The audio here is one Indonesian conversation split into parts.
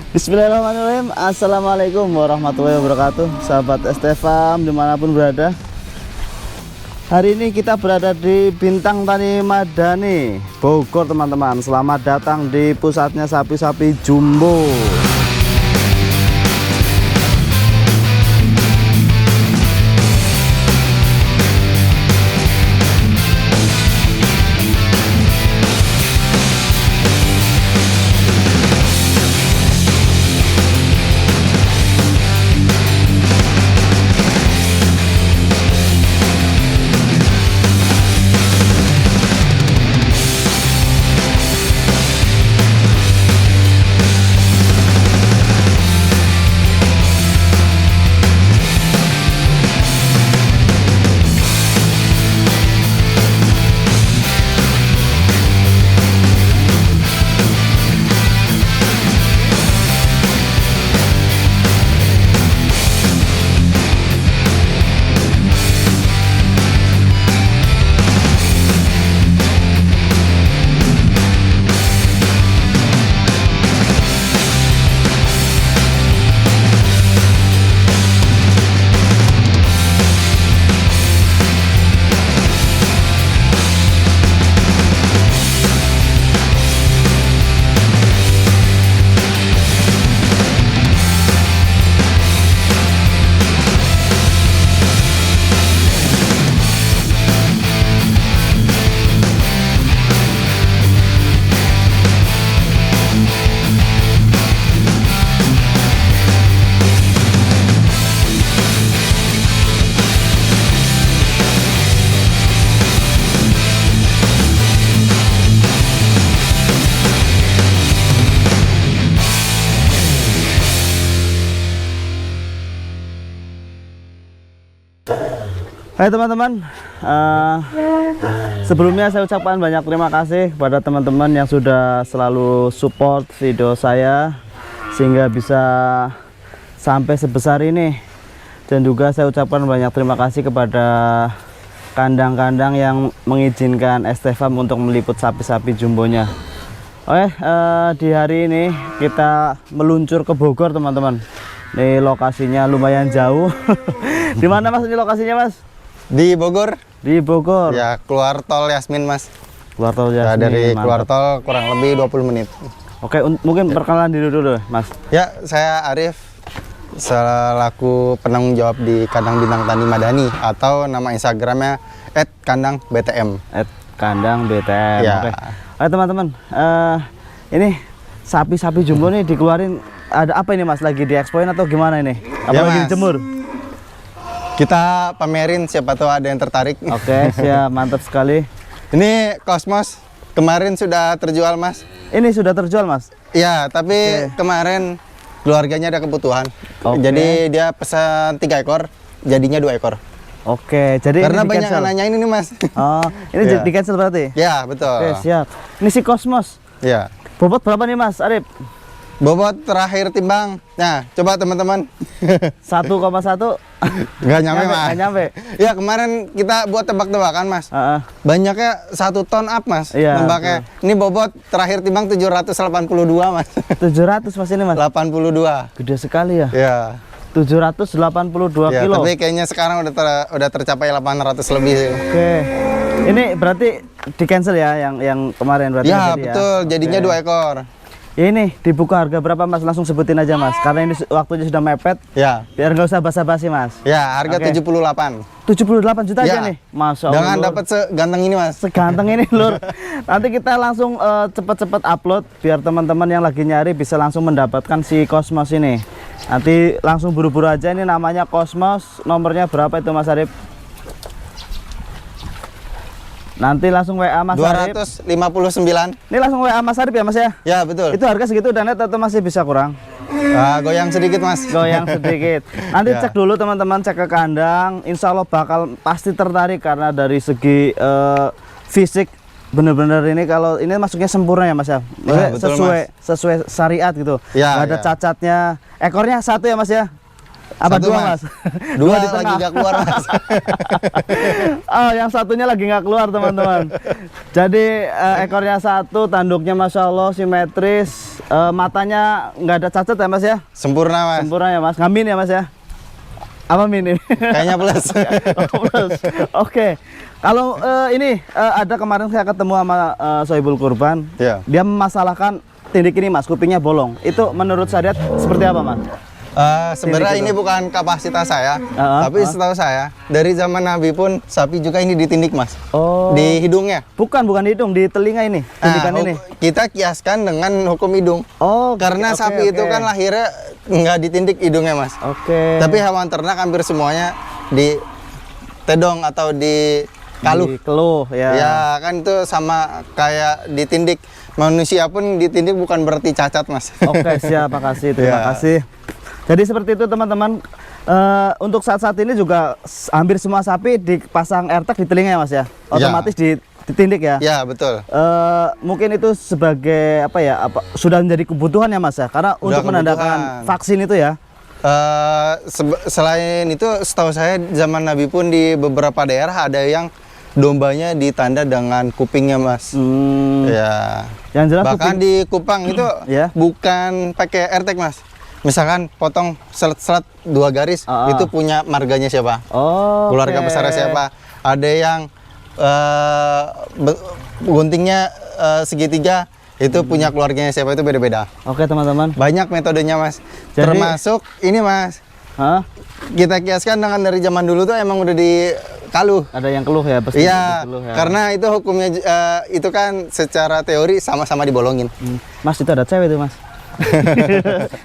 Bismillahirrahmanirrahim. Assalamualaikum warahmatullahi wabarakatuh, sahabat ST Farm dimanapun berada. Hari ini kita berada di Bintang Tani Madani, Bogor, teman-teman. Selamat datang di pusatnya sapi-sapi jumbo. Hai teman-teman, sebelumnya saya ucapkan banyak terima kasih kepada teman-teman yang sudah selalu support video saya sehingga bisa sampai sebesar ini. Dan juga saya ucapkan banyak terima kasih kepada kandang-kandang yang mengizinkan ST Farm untuk meliput sapi-sapi jumbonya. Oke, di hari ini kita meluncur ke Bogor, teman-teman. Ini lokasinya lumayan jauh. Di mana Mas ini lokasinya, Mas? Di Bogor. Di Bogor. Ya, keluar tol Yasmin, Mas. Keluar tol Yasmin. Ya, dari mantap. keluar tol kurang lebih 20 menit. Oke, mungkin perkenalan diri dulu, Mas. Ya, saya Arif, selaku penanggung jawab di Kandang Bintang Tani Madani, atau nama Instagramnya @kandang_btm. @kandang_btm. Ya. Oke. Oke, teman-teman. Ini sapi-sapi jumbo nih dikeluarin. Ada apa ini, Mas? Lagi dieksploin atau gimana ini? Apa Ya, lagi Mas. dijemur? Kita pamerin, siapa tahu ada yang tertarik. Oke, siap, mantap sekali. Ini Cosmos kemarin sudah terjual, Mas. Ini sudah terjual, Mas? Ya, tapi kemarin keluarganya ada kebutuhan. Oke. Jadi dia pesan 3 ekor, jadinya 2 ekor. Oke, jadi Karena ini banyak di-cancel. yang nanyain ini, Mas. Oh, ini Ya. di-cancel berarti? Ya, betul. Oke, siap. Ini si Cosmos. Ya. Bobot berapa nih, Mas Arif? Bobot terakhir timbang. Nah, coba teman-teman. 1,1. Nggak nyampe, Mas. Nggak nyampe. Ya, kemarin kita buat tebak-tebakan, Mas. Banyaknya 1 ton up, Mas. Iya, Nembaknya. Ini bobot terakhir timbang 782, Mas. 700 Mas ini, Mas. 82. Gede sekali ya. Ya. 782 Ya, kilo. tapi kayaknya sekarang udah tercapai 800 lebih sih. Oke. Ini berarti di cancel ya yang kemarin berarti. Ya, jadi betul. Jadinya 2 ekor. Ini dibuka harga berapa, Mas? Langsung sebutin aja, Mas. Karena ini waktunya sudah mepet. Ya. Biar nggak usah basa-basi, Mas. Ya, harga Oke. 78. 78 juta aja Ya. nih. Masya Allah. Dengan Lur. dapat seganteng ini, Mas. Seganteng ini, Lur. Nanti kita langsung cepet-cepet upload biar teman-teman yang lagi nyari bisa langsung mendapatkan si Cosmos ini. Nanti langsung buru-buru aja, ini namanya Cosmos. Nomornya berapa itu, Mas Arif? Nanti langsung WA Mas Arif. 259. Ini langsung WA Mas Arif ya, Mas ya? Ya, betul. Itu harga segitu udah net atau masih bisa kurang? Goyang sedikit, Mas. Goyang sedikit. Nanti Ya. cek dulu teman-teman, cek ke kandang. Insya Allah bakal pasti tertarik karena dari segi fisik bener-bener ini, kalau ini masuknya sempurna ya, Mas ya. Ya, betul, sesuai syariat gitu. Ya, Nggak ada ya. cacatnya. Ekornya 1 ya, Mas ya? Apa Satu, dua Mas. Mas? Dua di lagi tengah. nggak keluar Mas. Oh, yang satunya lagi nggak keluar teman-teman. Jadi ekornya satu, tanduknya masya Allah simetris, matanya nggak ada cacat ya Mas ya? Sempurna Mas. Sempurna ya Mas. Ngamin ya Mas ya? Apa min ini? Kayaknya plus. Oh, plus. Oke. Kalau ini ada kemarin saya ketemu sama Sohibul Kurban. Iya. Dia memasalahkan tindik ini Mas, kupingnya bolong. Itu menurut syariat seperti apa Mas? Sebenarnya Tindik ini bukan kapasitas saya, Ah, tapi setahu saya dari zaman Nabi pun sapi juga ini ditindik Mas. Oh. Di hidungnya. Bukan hidung, di telinga ini. Tindikan ini. Kita kiaskan dengan hukum hidung. Oh, Karena oke, sapi itu oke. kan lahirnya nggak ditindik hidungnya Mas. Oke. Tapi hewan ternak hampir semuanya di tedong atau di kaluh. Di keluh ya. Ya kan itu sama kayak ditindik. Manusia pun ditindik bukan berarti cacat Mas. Oke, siap, makasih, terima Ya. kasih. Jadi seperti itu teman-teman. Untuk saat-saat ini juga hampir semua sapi dipasang AirTag di telinga ya Mas ya. Otomatis ditindik ya. Ya betul. Mungkin itu sebagai apa ya? Sudah menjadi kebutuhan ya Mas ya. Karena Udah untuk menandakan kebutuhan. vaksin itu ya. Selain itu setahu saya zaman Nabi pun di beberapa daerah ada yang dombanya ditanda dengan kupingnya Mas. Ya. Yang jelas Bahkan di Kupang itu Ya. bukan pakai AirTag Mas. Misalkan potong selet-selet 2 garis, itu punya marganya siapa? Oh. Keluarga besarnya siapa? Ada yang guntingnya segitiga, itu punya keluarganya siapa, itu beda-beda. Oke teman-teman. Banyak metodenya Mas. Jadi- Termasuk ini Mas. Hah? Kita kiaskan dengan dari zaman dulu tuh emang udah di kaluh. Ada yang keluh ya? Pasti Iya, keluh ya. karena itu hukumnya itu kan secara teori sama-sama dibolongin. Mas itu ada cewek tuh Mas.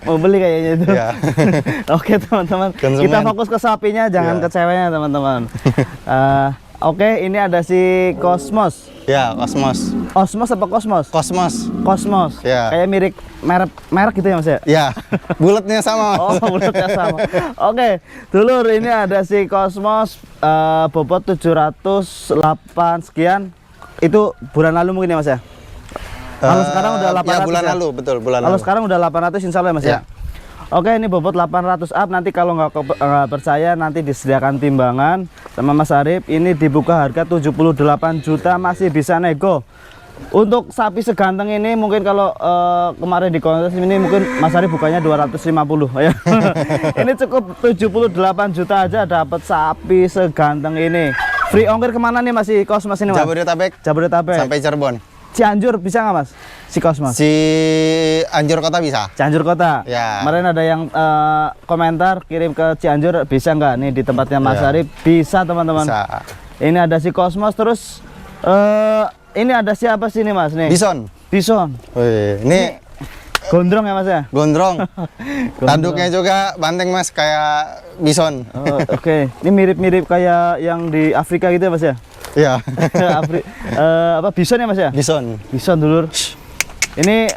Mau beli kayaknya itu. Iya. Oke teman-teman, Konsumen. kita fokus ke sapinya, jangan Iya. ke ceweknya teman-teman. Oke, ini ada si Cosmos. Ya, Kosmos. Osmos apa Cosmos? Kosmos. Cosmos. Iya. Kayak mirip merek gitu ya Mas ya? Ya, bulatnya sama. Oh, mulutnya sama. Oke, dulur ini ada si Cosmos bobot 708 sekian. Itu bulan lalu mungkin ya Mas ya? Kalau sekarang udah 800 ya, bulan ya? lalu, betul, bulan Kalau lalu. sekarang udah 800 insya Allah ya Mas ya? Ya. Oke, ini bobot 800 up. Nanti kalau nggak percaya nanti disediakan timbangan sama Mas Arif. Ini dibuka harga 78 juta, masih bisa nego. Untuk sapi seganteng ini mungkin kalau kemarin di kontes ini mungkin Mas Arif bukanya 250 ya. Ini cukup 78 juta aja dapat sapi seganteng ini. Free ongkir kemana nih Mas Cosmos ini Mas? Jabodetabek Jabodetabek. sampai Cirebon. Cianjur bisa nggak Mas? Si Cosmos. Si Anjur Kota bisa. Cianjur Kota. Ya. Kemarin ada yang komentar kirim ke Cianjur, bisa nggak nih di tempatnya Mas Ya. Arif? Bisa teman-teman. Bisa. Ini ada si Cosmos, terus ini ada siapa sih nih Mas nih? Bison. Bison. Wih, ini Gondrong ya Mas ya? gondrong. Tanduknya juga banteng Mas, kayak bison. Oh, Oke, ini mirip-mirip kayak yang di Afrika gitu ya Mas ya? Iya. Apa bison ya Mas ya? Bison. Bison dulur. Ini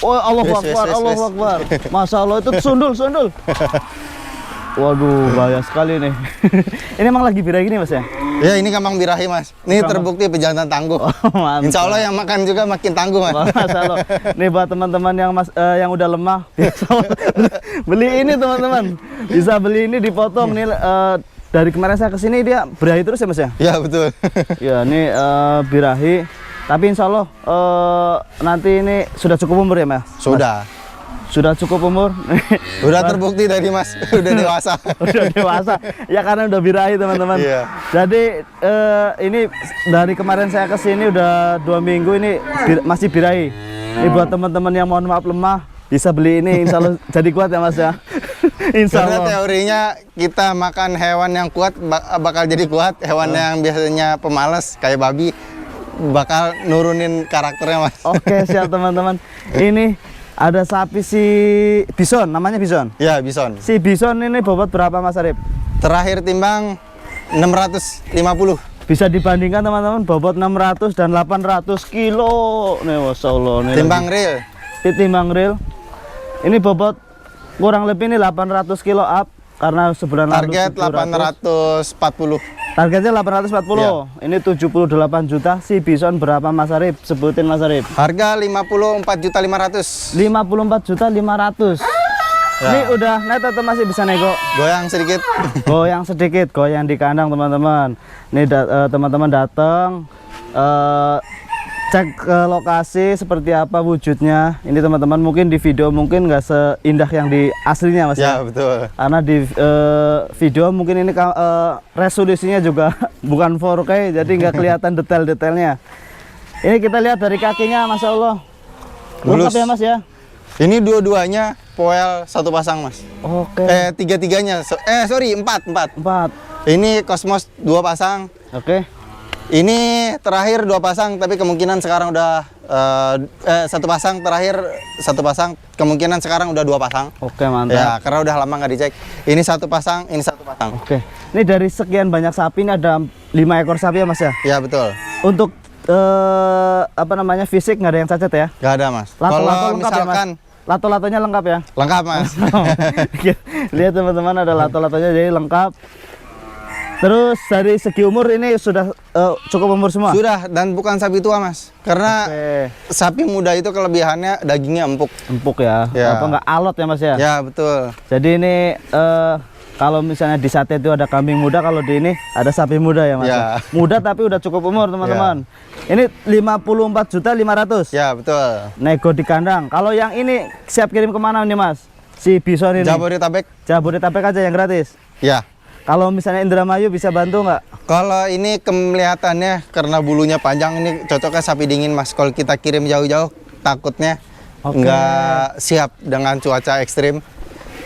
oh Allahu Wes, Akbar, wes, wes, Allahu wes. Akbar. Masya Allah itu sundul. Waduh, bahaya sekali nih. Ini emang lagi birahi gini Mas ya? Ya, ini kambang birahi Mas. Ini terbukti pejantan tangguh. Mantap. Insya Allah yang makan juga makin tangguh Mas. Masya Allah. Nih buat teman-teman yang udah lemah, bisa beli ini teman-teman. Bisa beli ini dipotong nih. Dari kemarin saya kesini dia birahi terus ya Mas ya? Ya betul. Ya ini birahi. Tapi insya Allah nanti ini sudah cukup umur ya Mas? Sudah cukup umur. Udah terbukti dari Mas, udah dewasa. Udah dewasa. Ya karena udah birahi teman-teman. Iya. Jadi ini dari kemarin saya kesini udah 2 minggu ini masih birahi. Ini buat teman-teman yang mohon maaf lemah bisa beli ini, insya Allah jadi kuat ya Mas ya. Insya Karena Allah. teorinya kita makan hewan yang kuat bakal jadi kuat, hewan yang biasanya pemalas kayak babi bakal nurunin karakternya Mas. Oke siap teman-teman. Ini ada sapi si Bison, namanya Bison. Ya, bison. Si Bison ini bobot berapa Mas Arif? Terakhir timbang 650. Bisa dibandingkan teman-teman, bobot 600 dan 800 kilo. Nih Masya Allah. Nih Timbang lagi. real. Timbang real. Ini bobot kurang lebih nih 800 kilo up karena sebulan Target lalu 840. Targetnya 840. Iya. Ini 78 juta. Si Bison berapa Mas Arif? Sebutin Mas Arif. Harga 54.500.000. 54 juta 500. Ya. Ini udah net atau masih bisa nego? Goyang sedikit. Goyang sedikit, goyang di kandang teman-teman. Ini teman-teman datang cek ke lokasi seperti apa wujudnya. Ini teman-teman mungkin di video mungkin nggak seindah yang di aslinya Mas Ya, betul. karena di video mungkin ini resolusinya juga bukan 4K, jadi nggak kelihatan detail-detailnya. Ini kita lihat dari kakinya, Masya Allah lengkap Mulus. ya Mas ya. Ini dua-duanya poel satu pasang, Mas. Oke. Tiga-tiganya. Sorry, empat. 4. Ini Cosmos 2 pasang. Oke. Ini terakhir 2 pasang, tapi kemungkinan sekarang udah 1 pasang. Terakhir 1 pasang, kemungkinan sekarang udah 2 pasang. Oke, mantap. Ya, karena udah lama nggak dicek. Ini 1 pasang, ini 1 pasang. Oke. Ini dari sekian banyak sapi ini ada 5 ekor sapi ya Mas ya. Ya, betul. Untuk apa namanya fisik nggak ada yang cacat ya? Nggak ada, Mas. Lato-lato Kalau lengkap ya Mas? misalkan Lato-latonya lengkap ya? lengkap, Mas. Lihat teman-teman ada lato-latonya jadi lengkap. Terus dari segi umur ini sudah cukup umur semua? Sudah, dan bukan sapi tua, Mas. Karena Oke. sapi muda itu kelebihannya dagingnya empuk. Empuk ya? Ya. Apa nggak alot ya Mas ya? Ya, betul. Jadi ini kalau misalnya di sate itu ada kambing muda, kalau di ini ada sapi muda ya Mas? Ya. Muda tapi udah cukup umur teman-teman. Ini 54.500.500. Ya, betul. Nego di kandang. Kalau yang ini siap kirim kemana nih Mas? Si Bison ini? Jabodetabek. Jabodetabek aja yang gratis. Ya. Kalau misalnya Indramayu bisa bantu nggak? Kalau ini kelihatannya karena bulunya panjang, ini cocoknya sapi dingin, Mas. Kalau kita kirim jauh-jauh takutnya Oke. nggak siap dengan cuaca ekstrim.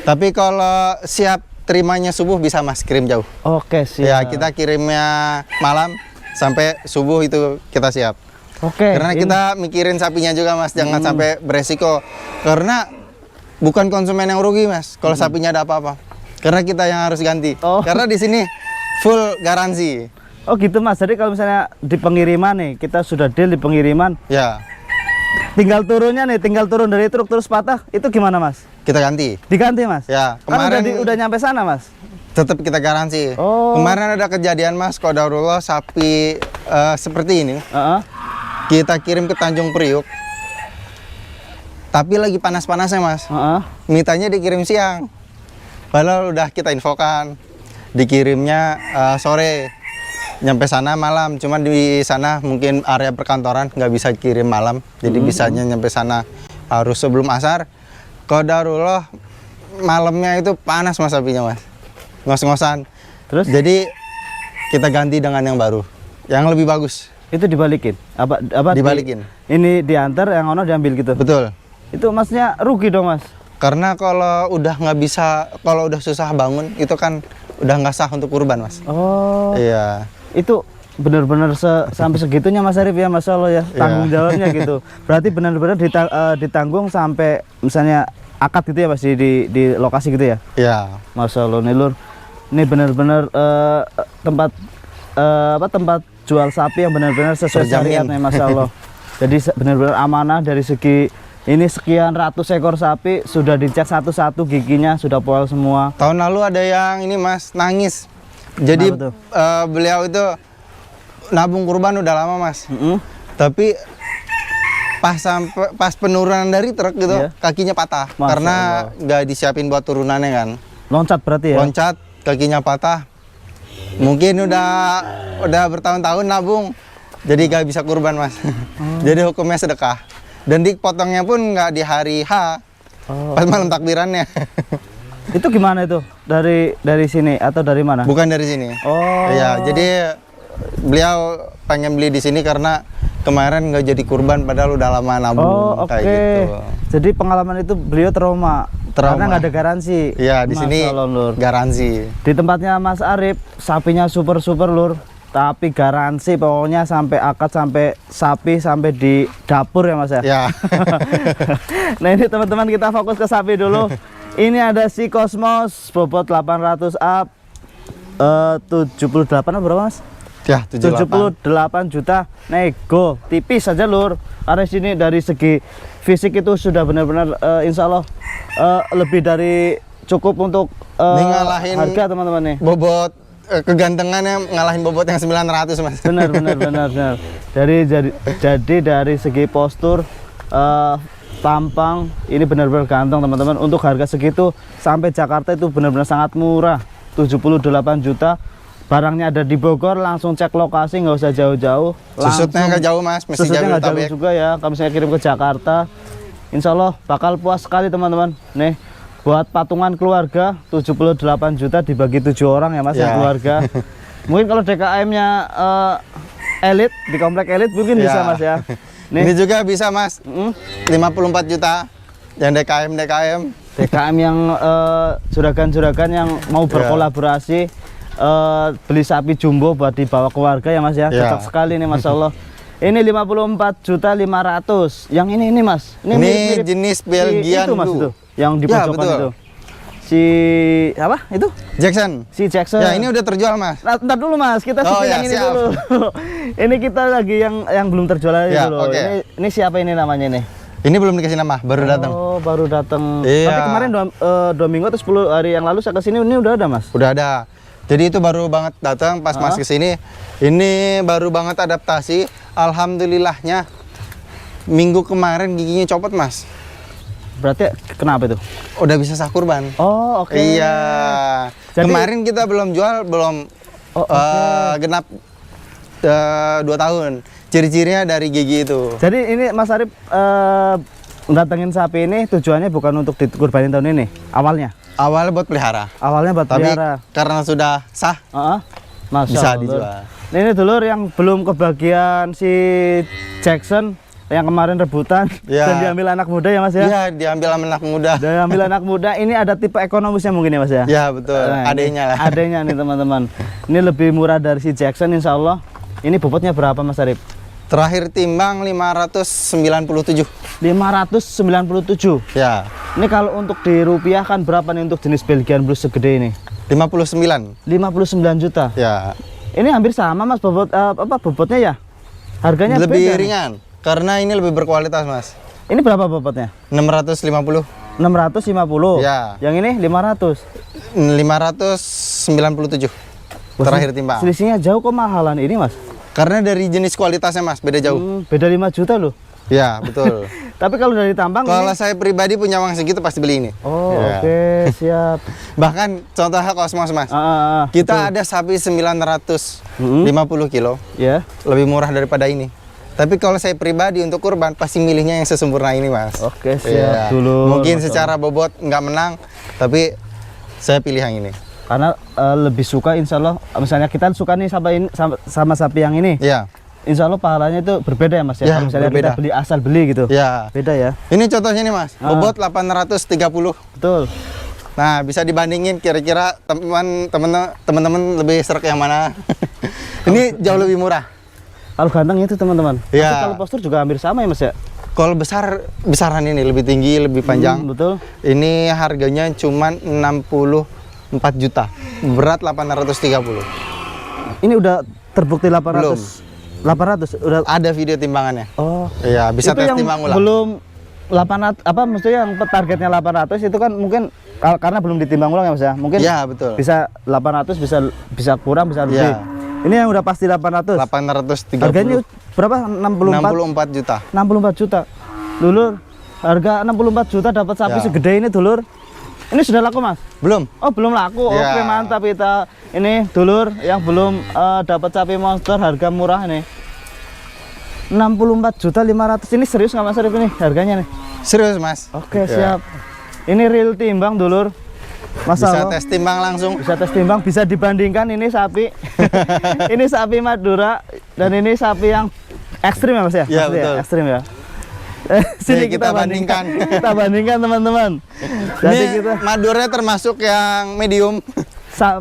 Tapi kalau siap terimanya subuh bisa, Mas, kirim jauh. Oke siap. Ya, kita kirimnya malam sampai subuh itu kita siap. Oke. Karena ini- kita mikirin sapinya juga, Mas, jangan sampai beresiko. Karena bukan konsumen yang rugi, Mas, kalau sapinya ada apa-apa. Karena kita yang harus ganti. Oh. Karena di sini full garansi. Oh gitu Mas. Jadi kalau misalnya di pengiriman nih, kita sudah deal di pengiriman, Ya, tinggal turunnya nih, tinggal turun dari truk terus patah, itu gimana Mas? kita ganti. Diganti Mas? Ya, Kan kemarin udah nyampe sana Mas. tetap kita garansi. Oh. Kemarin ada kejadian, Mas, qadarullah sapi seperti ini. Heeh. Kita kirim ke Tanjung Priuk. Tapi lagi panas-panasnya, Mas. Heeh. Mintanya dikirim siang. Padahal udah kita infokan. Dikirimnya sore. Nyampe sana malam. Cuman di sana mungkin area perkantoran nggak bisa kirim malam. Jadi bisanya nyampe sana harus sebelum asar. Qadarullah malamnya itu panas, Mas, sapinya, Mas. Ngos-ngosan. Terus Jadi kita ganti dengan yang baru. Yang lebih bagus. itu dibalikin? Apa Dibalikin. Ini diantar, yang ono diambil gitu. Betul. Itu Masnya rugi dong Mas. Karena kalau udah nggak bisa, kalau udah susah bangun, itu kan udah nggak sah untuk kurban, Mas. Oh. Iya. Itu benar-benar sampai segitunya Mas Arif ya, Masya Allah ya, tanggung jawabnya gitu. Berarti benar-benar ditanggung sampai misalnya akad gitu ya Mas di lokasi gitu ya. Iya. Masya Allah nih Lur, ini benar-benar tempat jual sapi yang benar-benar sesuai syariat Terjamin. nih Masya Allah. Jadi benar-benar amanah dari segi ini sekian ratus ekor sapi sudah dicek satu-satu giginya sudah poel semua. Tahun lalu ada yang ini, Mas, nangis. Jadi Kenapa tuh? beliau itu nabung kurban udah lama, Mas. Mm-mm. Tapi pas penurunan dari truk gitu, Iya. kakinya patah. Masya Karena Allah. nggak disiapin buat turunannya kan. Loncat berarti ya. Loncat, kakinya patah. Mungkin udah bertahun-tahun nabung, jadi gak bisa kurban, Mas. Jadi hukumnya sedekah. Dan dipotongnya pun nggak di hari H, Oh. pas malam takbirannya. Itu gimana itu? Dari sini atau dari mana? Bukan dari sini. Oh. Iya, jadi beliau pengen beli di sini karena kemarin nggak jadi kurban padahal udah lama nabung Oh, oke. kayak gitu. Jadi pengalaman itu beliau trauma. Karena nggak ada garansi. Iya, di sini Masya Allah, Lur. garansi. Di tempatnya Mas Arif, sapinya super Lur. Tapi garansi pokoknya sampai akad, sampai sapi, sampai di dapur ya Mas ya. Ya. Nah ini teman-teman kita fokus ke sapi dulu. Ini ada si Cosmos bobot 800 up, 78 apa berapa Mas? Ya, 78. 78 juta nego, tipis saja Lur. Karena sini dari segi fisik itu sudah benar-benar insya Allah lebih dari cukup untuk Ini ngalahin harga teman-teman nih. Bobot kegantengannya ngalahin bobot yang 900, Mas. Benar. Jadi dari segi postur tampang. Ini benar-benar ganteng teman-teman. Untuk harga segitu sampai Jakarta itu benar-benar sangat murah, 78 juta. Barangnya ada di Bogor, langsung cek lokasi, nggak usah jauh-jauh. Susutnya nggak jauh mas, mesti Susutnya nggak jauh Jabodetabek. juga ya. Kalau misalnya kirim ke Jakarta, insya Allah bakal puas sekali teman-teman. Nih, buat patungan keluarga 78 juta dibagi 7 orang ya mas, Ya. yang keluarga. Mungkin kalau DKM-nya elit, di komplek elit mungkin Ya. bisa mas ya. Ini Nih, juga bisa mas, 54 juta. Yang DKM. DKM yang juragan-juragan yang mau berkolaborasi, beli sapi jumbo buat dibawa keluarga ya mas ya. Ya. Cocok sekali nih Masya Allah. Ini 54.500.000. Yang ini mas, Ini mirip-mirip jenis si Belgian itu mas Blue. itu, yang di Ya, pojokan betul. itu. Si apa itu? Jackson. Si Jackson. Ya ini udah terjual mas. Nah, ntar dulu mas, kita Oh, syuting ya, yang ini siap. dulu. Ini kita lagi yang belum terjual aja Ya, dulu. oke. Ini siapa ini namanya nih? Ini belum dikasih nama, baru datang. Oh, baru datang. Iya. Tapi kemarin 2 minggu atau 10 hari yang lalu saya kesini, ini udah ada mas. Udah ada. Jadi itu baru banget datang pas mas kesini. Ini baru banget adaptasi. Alhamdulillahnya minggu kemarin giginya copot mas. Berarti kenapa itu? Udah bisa sah kurban. Oh, oke. Iya. Jadi- Kemarin kita belum jual, belum Oh, oke. genap 2 tahun. Ciri-cirinya dari gigi itu. Jadi ini Mas Arif datengin sapi ini tujuannya bukan untuk dikurbanin tahun ini, awalnya. Awalnya buat pelihara. Awalnya buat Tapi pelihara. karena sudah sah, Masya bisa Allah. dijual. Nah, ini dulur yang belum kebagian si Jackson yang kemarin rebutan Ya. dan diambil anak muda ya Mas ya. Iya, diambil sama anak muda. Diambil anak muda. Ini ada tipe ekonomisnya mungkin ya Mas ya. Ya betul, Nah, adanya lah. Adanya nih teman-teman. Ini lebih murah dari si Jackson insya Allah. Ini bobotnya berapa Mas Arif? Terakhir timbang 597. 597. Ya, Ini kalau untuk dirupiahkan berapa nih untuk jenis Belgian Blue segede ini? 59. 59 juta. Ya. Ini hampir sama Mas bobotnya ya? Harganya Lebih beda nih. ringan karena ini lebih berkualitas, Mas. Ini berapa bobotnya? 650. 650. Ya. Yang ini 500. 597. Terakhir timbang. Selisihnya jauh kok mahalan ini Mas. Karena dari jenis kualitasnya, Mas, beda jauh. Beda 5 juta loh. Ya, betul. Tapi kalau dari tambang Kalau ini... saya pribadi punya uang segitu pasti beli ini. Oh, Ya. oke, siap. Bahkan contohnya Cosmos, Mas. Kita ada sapi 950 kilo, Ya. lebih murah daripada ini. Tapi kalau saya pribadi untuk kurban pasti milihnya yang sesempurna ini, Mas. Oke, Iya. siap dulu. Mungkin secara bobot nggak menang, tapi saya pilih yang ini. Karena lebih suka insya Allah, misalnya kita suka nih sama sapi yang ini. Iya. Insya Allah pahalanya itu berbeda ya Mas ya. Ya, Kalau misalnya berbeda. kita beli asal beli gitu. Ya. Beda ya. Ini contohnya nih, Mas. Bobot 830. Betul. Nah, bisa dibandingin kira-kira teman-teman lebih serak yang mana? Ini jauh lebih murah. Kalau ganteng itu teman-teman. Ya. Tapi kalau postur juga hampir sama ya Mas ya. Kalau besaran ini lebih tinggi, lebih panjang. Betul. Ini harganya cuman 64 juta. Berat 830. Ini udah terbukti 800. Belum. 800 udah. Ada video timbangannya. Oh. Iya, bisa Itu tes yang timbang ulang. belum 800 apa maksudnya yang targetnya 800 itu kan mungkin karena belum ditimbang ulang ya Mas ya. Mungkin Iya, betul. bisa 800 bisa kurang bisa lebih. Iya. Ini yang udah pasti 800. 830. Harganya berapa? 64 juta. 64 juta. Dulur, harga 64 juta dapat sapi Ya. segede ini, dulur. Ini sudah laku, Mas? Belum. Oh, belum laku. Ya. Oke, mantap kita. Ini dulur yang belum dapat sapi monster harga murah nih. 64.500.000. Ini serius nggak Mas Arif ini harganya nih? Serius, Mas. Oke, Ya. siap. Ini real timbang, dulur. Bisa Masalah. tes timbang langsung. Bisa tes timbang, bisa dibandingkan ini sapi. Ini sapi Madura dan ini sapi yang ekstrim ya Mas ya? Iya, Maksudnya betul. Ekstrim ya. Sini kita bandingkan. Kita bandingkan teman-teman. Jadi Ini kita Madura termasuk yang medium.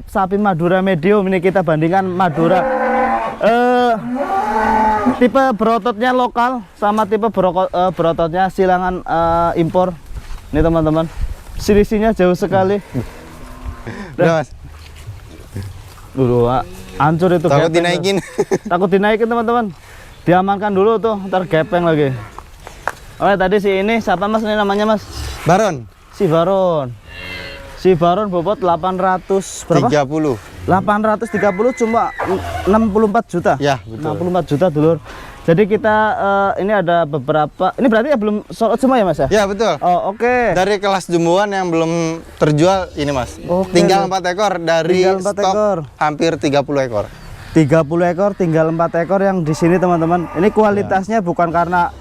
sapi Madura medium ini kita bandingkan Madura. Tipe berototnya lokal sama tipe berototnya silangan impor. Ini teman-teman. Selisihnya jauh sekali. Udah, Mas. Dulu hancur itu. Takut gepeng dinaikin. tuh. Takut dinaikin teman-teman. Diamankan dulu tuh, ntar gepeng lagi. Oke, tadi si ini siapa Mas ini namanya Mas? Baron. Si Baron. Si Baron bobot 800 berapa? 30. 830 cuma 64 juta. Ya, betul. 64 juta dulur. Jadi kita ini ada beberapa. Ini berarti ya belum sold out semua ya Mas ya? Ya betul. Oh oke. Dari kelas jumboan yang belum terjual ini Mas. Oke, Tinggal 4 ekor dari tinggal 4 stok ekor. hampir 30 ekor. 30 ekor, tinggal 4 ekor yang di sini teman-teman. Ini kualitasnya bukan karena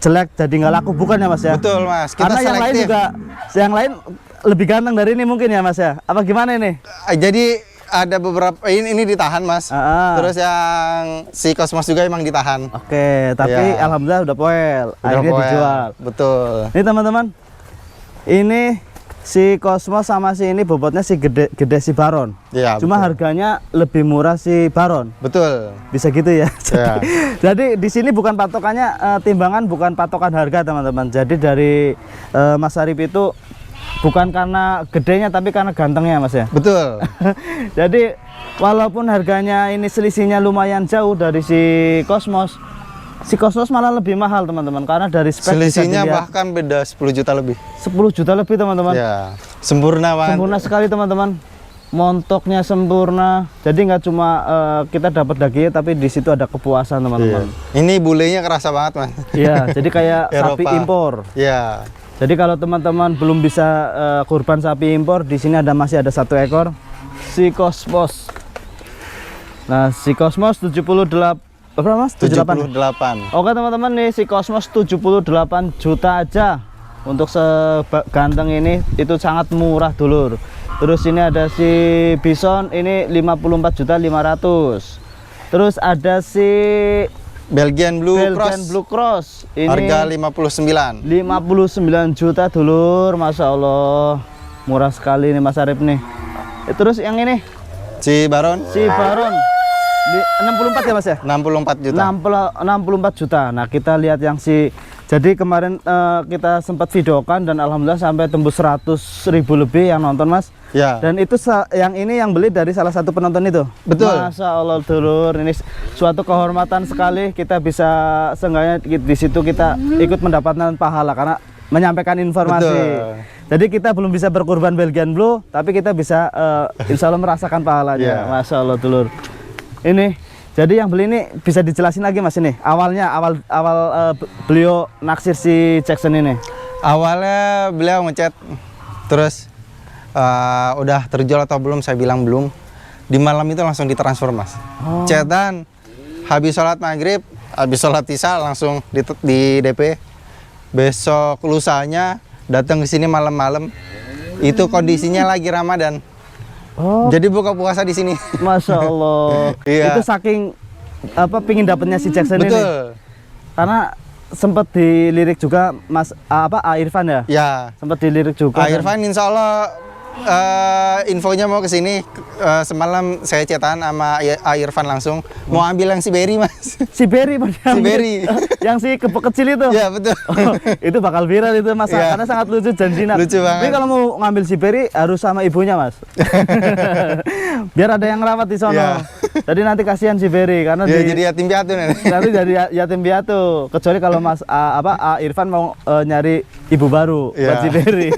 jelek jadi nggak laku, bukan ya Mas ya? Betul Mas. Kita Karena yang lain selektif. juga, yang lain lebih ganteng dari ini mungkin ya Mas ya? Apa gimana ini? Jadi ada beberapa ini ditahan Mas. Terus yang si Cosmos juga emang ditahan. Oke, tapi Iya. alhamdulillah udah poel, akhirnya poel. dijual. Betul. Ini teman-teman, ini si Cosmos sama si ini bobotnya si gede si Baron. Iya. Cuma betul. harganya lebih murah si Baron. Betul. Bisa gitu ya. Iya. Jadi di sini bukan patokannya timbangan, bukan patokan harga teman-teman. Jadi dari Mas Arif itu bukan karena gedenya tapi karena gantengnya Mas ya. Betul. Jadi walaupun harganya ini selisihnya lumayan jauh dari si Cosmos malah lebih mahal teman-teman, karena dari spek bisa Selisihnya dilihat bahkan beda 10 juta lebih. 10 juta lebih teman-teman. Ya, sempurna banget. Sempurna sekali teman-teman. Montoknya sempurna. Jadi nggak cuma kita dapat dagingnya, tapi di situ ada kepuasan teman-teman. Ini bulenya kerasa banget Mas. Iya, jadi kayak sapi Eropa. impor. Ya. Jadi kalau teman-teman belum bisa kurban sapi impor, di sini masih ada 1 ekor si Cosmos. Nah, si Cosmos 78 berapa Mas? 78. 78. Oke teman-teman, nih si Cosmos 78 juta aja. Untuk seganteng ini itu sangat murah dulur. Terus ini ada si Bison, ini 54.500.000. Terus ada si Belgian Blue Blue Cross. Ini Harga 59. 59 juta dulur, Masya Allah. Murah sekali nih Mas Arif nih. Terus yang ini Si Baron si Baron 64 ya Mas ya? 64 juta. 64 juta. Nah kita lihat yang si, jadi kemarin kita sempat videokan dan alhamdulillah sampai tembus 100.000 lebih yang nonton Mas. Ya. Dan itu yang ini yang beli dari salah satu penonton itu. Betul. Masya Allah dulur, ini suatu kehormatan sekali kita bisa seenggaknya di situ kita ikut mendapatkan pahala karena menyampaikan informasi. Betul. Jadi kita belum bisa berkurban Belgian Blue, tapi kita bisa insya Allah merasakan pahalanya. Yeah. Masya Allah dulur. Ini jadi yang beli ini bisa dijelasin lagi Mas ini awalnya awal beliau naksir si Jackson ini. Awalnya beliau ngechat, terus udah terjual atau belum? Saya bilang belum. Di malam itu langsung ditransfer Mas. Chatan, habis sholat maghrib, habis sholat isya langsung di DP. Besok lusanya datang ke sini malam-malam. Itu kondisinya lagi Ramadan. Oh, Jadi buka puasa di sini. Masya Allah. Iya. Itu saking pingin dapetnya si Jackson ini. Betul. Karena sempat dilirik juga Mas A Irfan ya. Ya. Sempat dilirik juga. Pak Irfan insya Allah infonya mau ke sini. Semalam saya chatan sama A Irfan langsung mau ambil yang si Berry Mas. Si Berry Si Berry. yang si kepok kecil itu. Ya betul. Itu bakal viral itu Mas, Iya. karena sangat lucu dan jinak. Lucu banget. Tapi kalau mau ngambil si Berry harus sama ibunya Mas. Biar ada yang rawat di sono. Iya. Jadi nanti kasihan si Berry karena Dia jadi yatim piatu nih. nanti jadi yatim piatu. Kecuali kalau Mas A Irfan mau nyari ibu baru buat Iya. si Berry.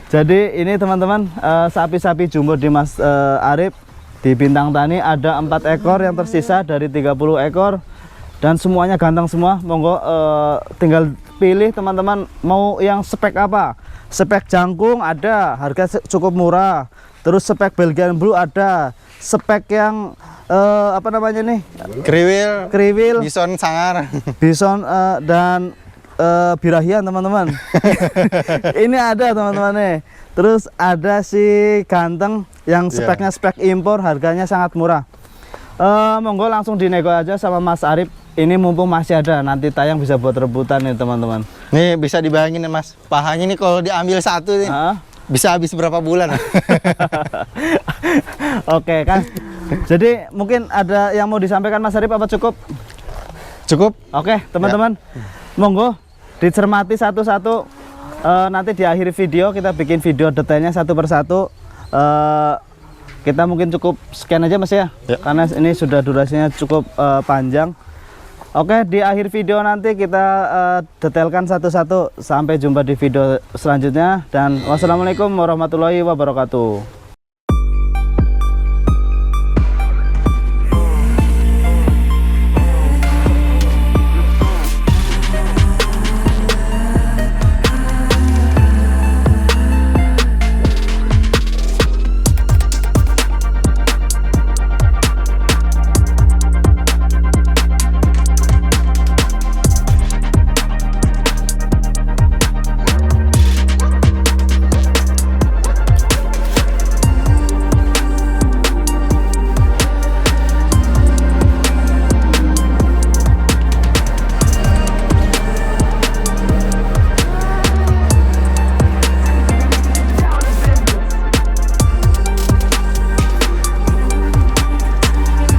Jadi ini teman-teman sapi-sapi jumbo di Mas Arif di Bintang Tani ada 4 ekor yang tersisa dari 30 ekor dan semuanya ganteng semua. Monggo tinggal pilih teman-teman mau yang spek apa. Spek jangkung ada, harga cukup murah. Terus spek Belgian Blue ada, spek yang apa namanya nih, kriwil, Bison sangar. Bison dan birahian teman-teman. Ini ada teman-teman nih. Terus ada si ganteng yang speknya spek impor, harganya sangat murah. Monggo langsung dinego aja sama Mas Arif. Ini mumpung masih ada, nanti tayang bisa buat rebutan nih teman-teman. Nih bisa dibayangin nih Mas, pahanya nih kalau diambil satu nih bisa habis berapa bulan. Oke kan. Jadi mungkin ada yang mau disampaikan Mas Arif apa cukup? Cukup? Oke teman-teman, monggo dicermati satu-satu. Nanti di akhir video kita bikin video detailnya satu persatu. Kita mungkin cukup sekian aja Mas ya, karena ini sudah durasinya cukup panjang. Oke, di akhir video nanti kita detailkan satu-satu. Sampai jumpa di video selanjutnya dan wassalamualaikum warahmatullahi wabarakatuh.